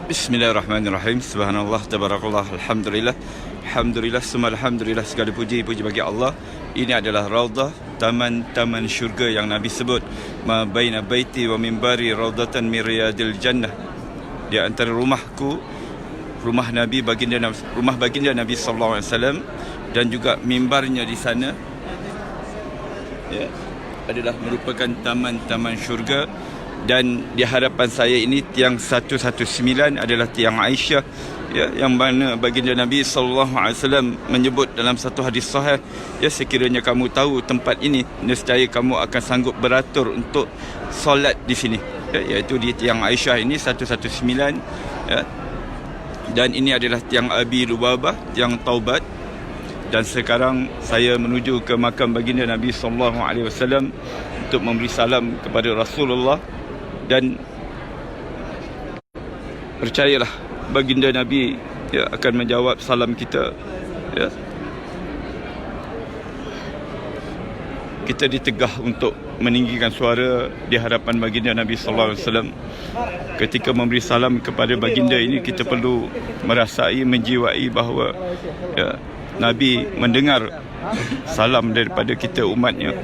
Bismillahirrahmanirrahim. Subhanallah, tabarakallah, alhamdulillah. Alhamdulillah, semua alhamdulillah, segala puji bagi Allah. Ini adalah raudhah, taman-taman syurga yang Nabi sebut. Ma baina baiti wa mimbari raudhatan min riyadil jannah. Di antara rumahku, rumah Nabi rumah baginda Nabi sallallahu alaihi wasallam dan juga mimbarnya di sana, ya, adalah merupakan taman-taman syurga. Dan di hadapan saya ini tiang 119 adalah tiang Aisyah, ya, yang mana baginda Nabi sallallahu alaihi wasallam menyebut dalam satu hadis sahih, ya, sekiranya kamu tahu tempat ini, nescaya kamu akan sanggup beratur untuk solat di sini, ya, iaitu di tiang Aisyah ini 119, ya. Dan ini adalah tiang Abi Lubabah, tiang Taubat. Dan sekarang saya menuju ke makam baginda Nabi sallallahu alaihi wasallam untuk memberi salam kepada Rasulullah. Dan percayalah, baginda Nabi, ya, akan menjawab salam kita, ya. Kita ditegah untuk meninggikan suara di hadapan baginda Nabi sallallahu alaihi wasallam. Ketika memberi salam kepada baginda ini, kita perlu merasai, menjiwai bahawa, ya, Nabi mendengar salam daripada kita umatnya.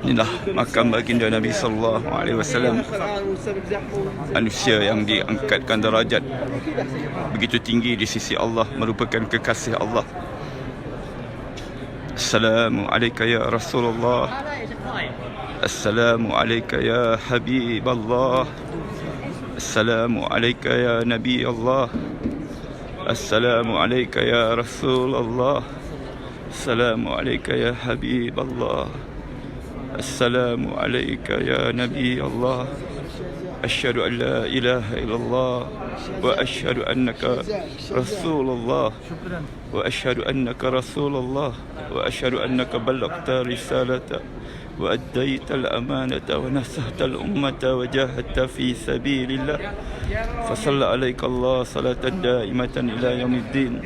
Inilah makam baginda Nabi sallallahu alaihi wasallam, manusia yang diangkatkan darajat begitu tinggi di sisi Allah, merupakan kekasih Allah. Assalamu alayka ya Rasulullah. Assalamu alayka ya Habiballah. Assalamu alayka ya Nabi Allah. Assalamu alayka ya Rasulullah. Assalamu alayka ya Habiballah. Assalamu alayka ya Nabi Allah. Asyhadu an la ilaha illallah wa asyhadu annaka Rasulullah wa asyhadu annaka Rasulullah wa asyhadu annaka ballaghta risalata wa addaita al-amanata wa nasahta al-ummata wa jahadta fi sabilillah. Fasalla alaika Allah salatan daimatan ila yaumiddin.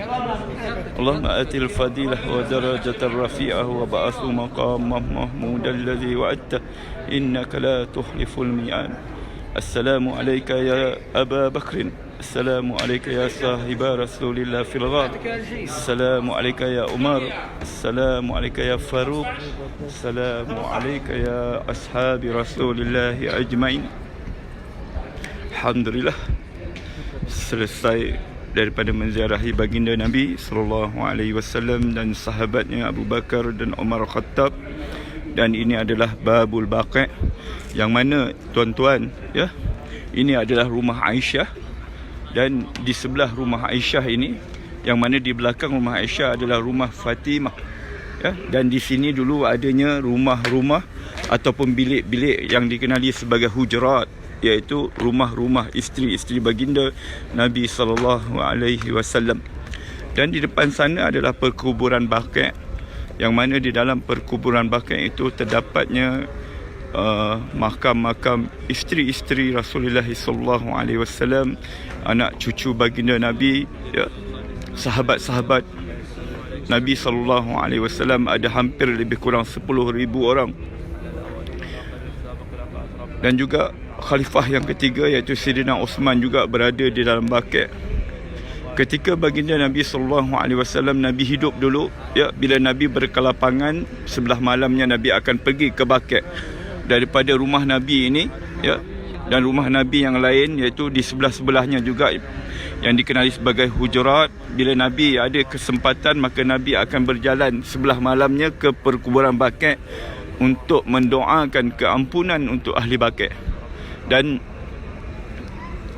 Allahumma atil fadilah wa darajatan rafi'ah wa ba'athu maqamah mahmudan alladhi wa'adta innaka la tukhliful mi'ad. Assalamu alayka ya Aba Bakrin. Assalamu alayka ya sahiba Rasulillah fil ghar. Assalamu alayka ya Umar. Assalamu alayka ya Faruq. Assalamu alayka ya ashabi Rasulillah ajmain. Alhamdulillah, selesai daripada menziarahi baginda Nabi sallallahu alaihi wasallam dan sahabatnya Abu Bakar dan Umar Khattab. Dan ini adalah Babul Baqi', yang mana, tuan-tuan, ya, ini adalah rumah Aisyah. Dan di sebelah rumah Aisyah ini, yang mana di belakang rumah Aisyah adalah rumah Fatimah, ya. Dan di sini dulu adanya rumah-rumah ataupun bilik-bilik yang dikenali sebagai hujurat, iaitu rumah-rumah isteri-isteri baginda Nabi sallallahu alaihi wasallam. Dan di depan sana adalah perkuburan Baqi', yang mana di dalam perkuburan Baqi' itu terdapatnya makam-makam isteri-isteri Rasulullah sallallahu alaihi wasallam, anak cucu baginda Nabi, ya, sahabat-sahabat Nabi sallallahu alaihi wasallam, ada hampir lebih kurang 10,000 orang. Dan juga khalifah yang ketiga, iaitu Sayyidina Uthman, juga berada di dalam Baqi'. Ketika baginda Nabi sallallahu alaihi wasallam, Nabi hidup dulu, ya, bila Nabi berkelapangan, sebelah malamnya Nabi akan pergi ke Baqi'. Daripada rumah Nabi ini, ya, dan rumah Nabi yang lain, iaitu di sebelah-sebelahnya juga, yang dikenali sebagai hujurat. Bila Nabi ada kesempatan, maka Nabi akan berjalan sebelah malamnya ke perkuburan Baqi' untuk mendoakan keampunan untuk ahli Baqi'. Dan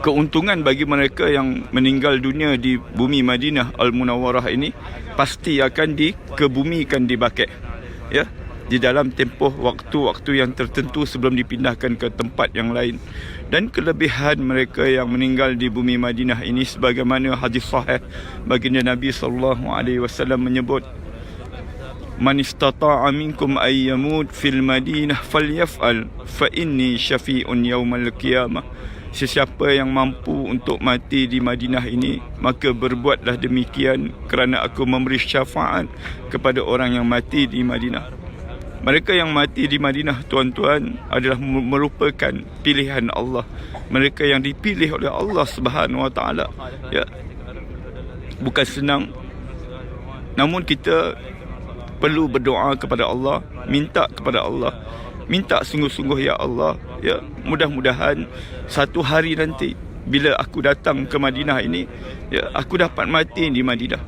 keuntungan bagi mereka yang meninggal dunia di bumi Madinah Al-Munawwarah ini pasti akan dikebumikan di Baqi', ya, di dalam tempoh waktu-waktu yang tertentu sebelum dipindahkan ke tempat yang lain. Dan kelebihan mereka yang meninggal di bumi Madinah ini, sebagaimana hadis sahih baginda Nabi sallallahu alaihi wasallam menyebut, man istata'a minkum ay yamut fil Madinah falyaf'al fa inni syafi'un yaumal qiyamah. sesiapa yang mampu untuk mati di Madinah ini, maka berbuatlah demikian kerana aku memberi syafaat kepada orang yang mati di Madinah. Mereka yang mati di Madinah, tuan-tuan, adalah merupakan pilihan Allah. Mereka yang dipilih oleh Allah Subhanahu Wa Taala. Ya. Bukan senang. Namun kita perlu berdoa kepada Allah, minta kepada Allah, minta sungguh-sungguh, ya Allah, ya, mudah-mudahan satu hari nanti bila aku datang ke Madinah ini, ya, aku dapat mati di Madinah.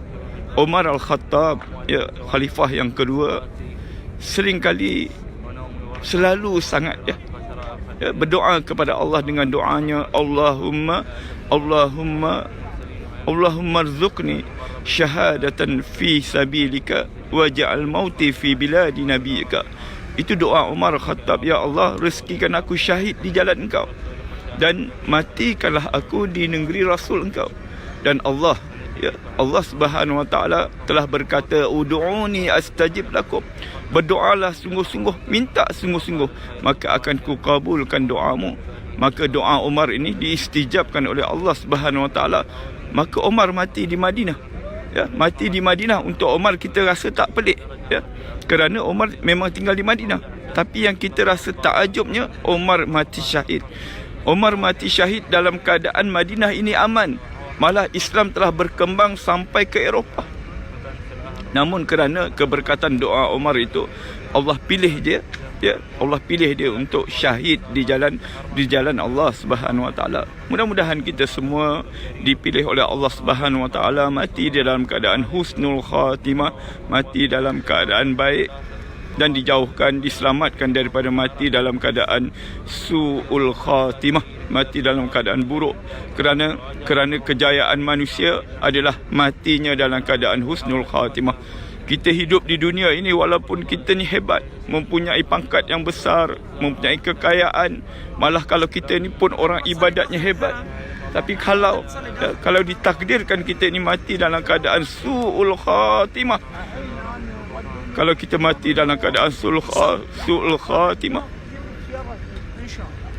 Umar Al-Khattab, ya, khalifah yang kedua, seringkali selalu sangat berdoa kepada Allah dengan doanya, Allahumma rzuqni syahadatan fi sabilika waj'al mauti fi biladi nabiyika. Itu doa Umar Khattab, ya Allah, rezekikan aku syahid di jalan Engkau dan matikanlah aku di negeri Rasul Engkau. Dan Allah, ya, Allah Subhanahu Wa Taala telah berkata, ud'uni astajib lakum. Berdoalah sungguh-sungguh, minta sungguh-sungguh, maka akan kukabulkan doamu. Maka doa Umar ini diistijabkan oleh Allah Subhanahu Wa Taala. Maka Umar mati di Madinah. Ya, mati di Madinah. Untuk Umar kita rasa tak pelik, ya, kerana Umar memang tinggal di Madinah. Tapi yang kita rasa takjubnya, Umar mati syahid. Umar mati syahid dalam keadaan Madinah ini aman. Malah Islam telah berkembang sampai ke Eropah. Namun kerana keberkatan doa Umar itu, Allah pilih dia, ya, Allah pilih dia untuk syahid di jalan Allah Subhanahu Wa Taala. Mudah-mudahan kita semua dipilih oleh Allah Subhanahu Wa Taala mati di dalam keadaan husnul khatimah, mati dalam keadaan baik, dan dijauhkan, diselamatkan daripada mati dalam keadaan su'ul khatimah, mati dalam keadaan buruk. Kerana kejayaan manusia adalah matinya dalam keadaan husnul khatimah. Kita hidup di dunia ini walaupun kita ni hebat, mempunyai pangkat yang besar, mempunyai kekayaan, malah kalau kita ni pun orang ibadatnya hebat, tapi kalau ditakdirkan kita ni mati dalam keadaan su'ul khatimah, kalau kita mati dalam keadaan su'ul khatimah,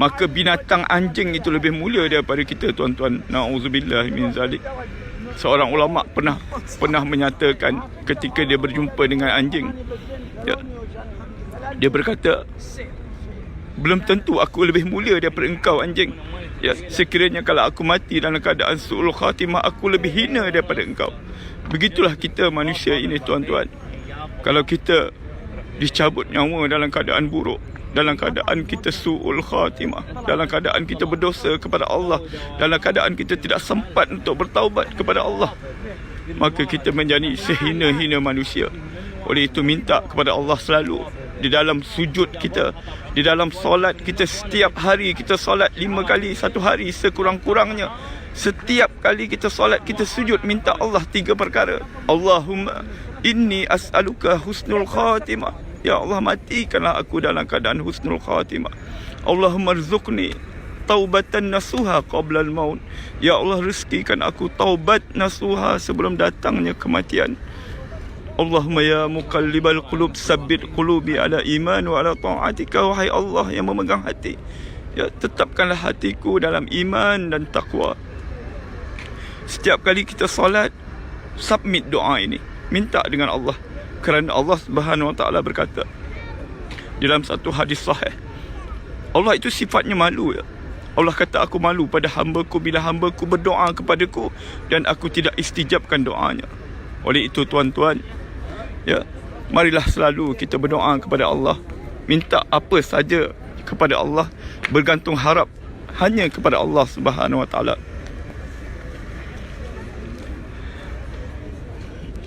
maka binatang anjing itu lebih mulia daripada kita, tuan-tuan. Na'udzubillah min zalik. Seorang ulama pernah menyatakan ketika dia berjumpa dengan anjing, ya, dia berkata, belum tentu aku lebih mulia daripada engkau, anjing. Ya, sekiranya kalau aku mati dalam keadaan su'ul khatimah, aku lebih hina daripada engkau. Begitulah kita manusia ini, tuan-tuan. Kalau kita dicabut nyawa dalam keadaan buruk, dalam keadaan kita su'ul khatimah, dalam keadaan kita berdosa kepada Allah, dalam keadaan kita tidak sempat untuk bertaubat kepada Allah, maka kita menjadi sehina-hina manusia. Oleh itu minta kepada Allah selalu di dalam sujud kita, di dalam solat kita. Setiap hari kita solat 5 kali satu hari sekurang-kurangnya. Setiap kali kita solat, kita sujud, minta Allah 3 perkara. Allahumma inni as'aluka husnul khatimah. Ya Allah, matikanlah aku dalam keadaan husnul khatimah. Allahumma rzuqni taubatan nasuha qabla al-maut. Ya Allah, rezekikan aku taubat nasuha sebelum datangnya kematian. Allahumma ya muqallibal qulub sabbit qulubi ala iman wa ala ta'atika. Wahai Allah yang memegang hati, ya, tetapkanlah hatiku dalam iman dan taqwa. Setiap kali kita solat, submit doa ini, minta dengan Allah. Kerana Allah Subhanahu Wa Taala berkata dalam satu hadis sahih, Allah itu sifatnya malu, ya. Allah kata, aku malu pada hamba-Ku bila hamba-Ku berdoa kepadaku dan aku tidak istijabkan doanya. Oleh itu, tuan-tuan, ya, marilah selalu kita berdoa kepada Allah, minta apa saja kepada Allah, bergantung harap hanya kepada Allah Subhanahu Wa Taala.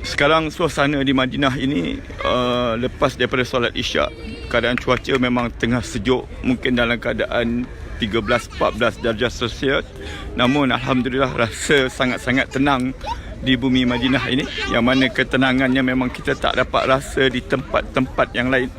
Sekarang suasana di Madinah ini, lepas daripada solat Isyak, keadaan cuaca memang tengah sejuk, mungkin dalam keadaan 13-14 darjah Celsius. Namun alhamdulillah rasa sangat-sangat tenang di bumi Madinah ini, yang mana ketenangannya memang kita tak dapat rasa di tempat-tempat yang lain.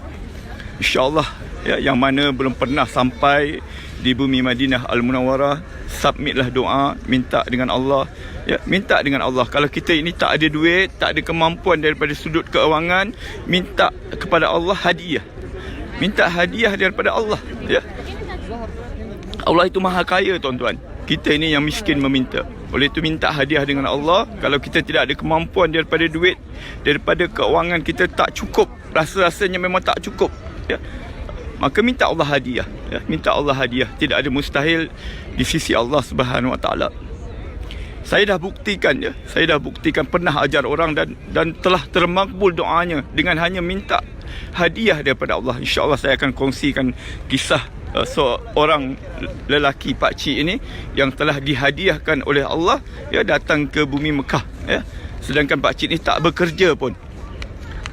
InsyaAllah, ya, yang mana belum pernah sampai di bumi Madinah Al-Munawwarah, submitlah doa, minta dengan Allah, ya, minta dengan Allah. Kalau kita ini tak ada duit, tak ada kemampuan daripada sudut keuangan, minta kepada Allah hadiah, minta hadiah daripada Allah, ya. Allah itu maha kaya, tuan-tuan. Kita ini yang miskin meminta. Oleh itu minta hadiah dengan Allah. Kalau kita tidak ada kemampuan daripada duit, daripada keuangan kita tak cukup, rasa-rasanya memang tak cukup, ya, maka minta Allah hadiah, ya. Minta Allah hadiah. Tidak ada mustahil di sisi Allah Subhanahu Wa Taala. Saya dah buktikan, ya. Saya dah buktikan pernah ajar orang dan telah termakbul doanya dengan hanya minta hadiah daripada Allah. InsyaAllah saya akan kongsikan kisah seorang lelaki pakcik ini yang telah dihadiahkan oleh Allah, ya, datang ke bumi Mekah, ya. Sedangkan pakcik ini tak bekerja pun.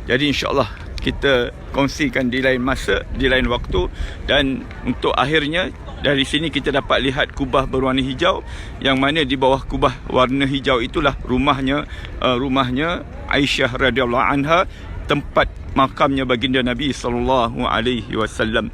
Jadi insyaAllah kita kongsikan di lain masa, di lain waktu. Dan untuk akhirnya, dari sini kita dapat lihat kubah berwarna hijau, yang mana di bawah kubah warna hijau itulah rumahnya Aisyah radhiyallahu anha, tempat makamnya baginda Nabi sallallahu alaihi wasallam.